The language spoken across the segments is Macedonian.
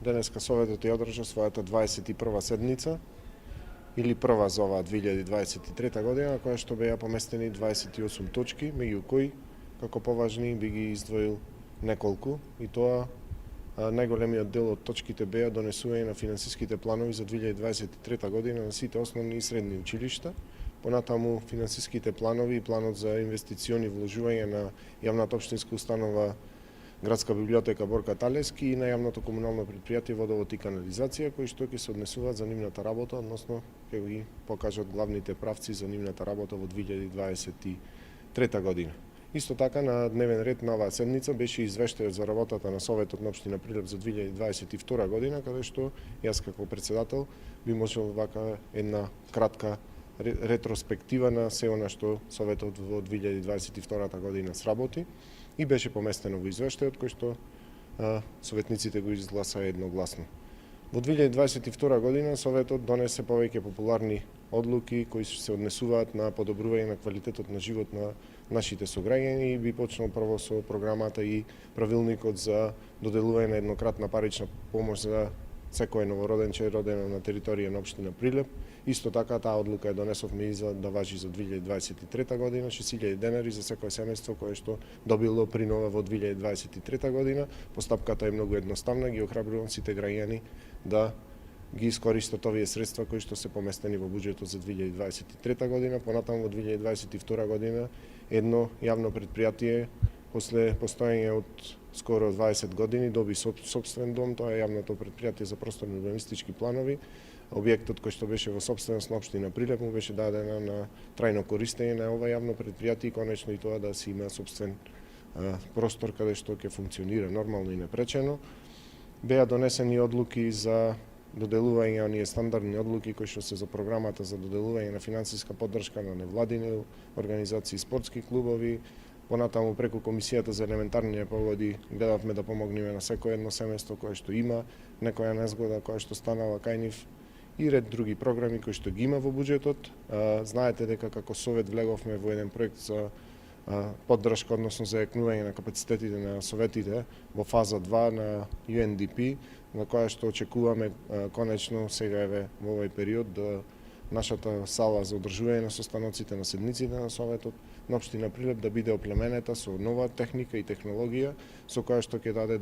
денеска Советот ја одржа својата 21 седница, или прва за оваа 2023 година, која што беа поместени 28 точки, меѓу кои, како поважни, би ги издвоил неколку, и тоа најголемиот дел од точките беа донесување на финансиските планови за 2023 година на сите основни и средни училишта, понатаму финансиските планови и планот за инвестициони вложување на јавната општинска установа Градска библиотека Борка Талевски и на јавното комунално предпријатие Водовод и канализација, кои што ќе се однесуваат за нивната работа, односно ќе ги покажат главните правци за нивната работа во 2023 година. Исто така на дневен ред на оваа седница беше извештајот за работата на Советот на општина Прилеп за 2022 година, каде што јас како председател би можел вака една кратка ретроспектива на се она што Советот во 2022 година сработи и беше поместено во извештајот кој што советниците го изгласаа едногласно. Во 2022 година Советот донесе повеќе популарни одлуки кои се однесуваат на подобрување на квалитетот на живот на нашите сограѓани и би почнал прво со програмата и правилникот за доделување на еднократна парична помош за секој новороденче родено на територија на општина Прилеп. Исто така таа одлука ја донесовме и за да важи за 2023 година, 6.000 денари за секое семејство кое што добило принова во 2023 година. Постапката е многу едноставна, ги охрабрувам сите граѓани да ги искористат овие средства кои што се поместени во буџетот за 2023 година. Понатаму во 2022 година едно јавно предпријатие после постоење од скоро 20 години доби сопствен дом, тоа е јавното предпријатие за просторни урбанистички планови. Објектот кој што беше во сопственост на општина Прилеп му беше дадена на трајно користење на ова јавно предпријатие и конечно и тоа да се има сопствен простор каде што ќе функционира нормално и непречено. Беа донесени одлуки за доделување оние стандардни одлуки кои што се за програмата за доделување на финансиска поддршка на невладини организации, спортски клубови. Понатаму преку Комисијата за елементарни непогоди гледавме да помогнеме на секој едно семејство кое што има некоја незгода која што станала кај нив и ред други програми кои што ги има во буџетот. Знаете дека како Совет влеговме во еден проект за поддршка, односно за јакнување на капацитетите на советите во фаза 2 на UNDP, на која што очекуваме конечно сега еве во овој период да нашата сала за одржување на состаноците на седниците на Советот на општина Прилеп да биде оплеменета со нова техника и технологија со која што ќе даде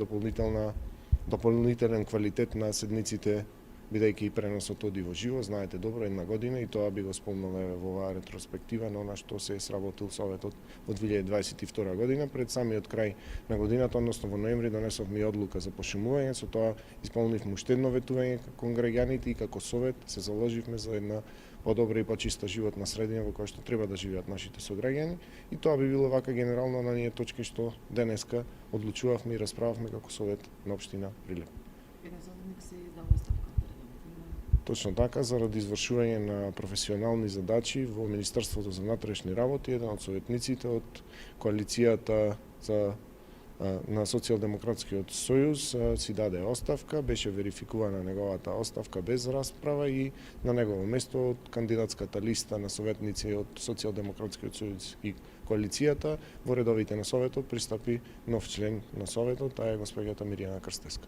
дополнителен квалитет на седниците, бидејќи и преносот оди во живо, знаете добро, една година и тоа би го спомнала во оваа ретроспектива на она што се сработил Советот во 2022 година. Пред самиот крај на годината, односно во ноември, донесовме и одлука за пошумување, со тоа исполнивме уште едно ветување кон граѓаните и како Совет се заложивме за една подобра и почиста животна средина во која што треба да живеат нашите сограѓани и тоа би било вака генерално на ние точки што денеска одлучувавме и расправавме како Совет на општина Прилеп. Точно така, заради извршување на професионални задачи во Министерството за внатрешни работи, еден од советниците од коалицијата на Социјалдемократскиот сојуз си даде оставка, беше верификувана неговата оставка без расправа и на негово место од кандидатската листа на советници од Социјалдемократскиот сојуз и коалицијата во редовите на Советот пристапи нов член на Советот, таа е госпоѓата Мирјана Крстеска.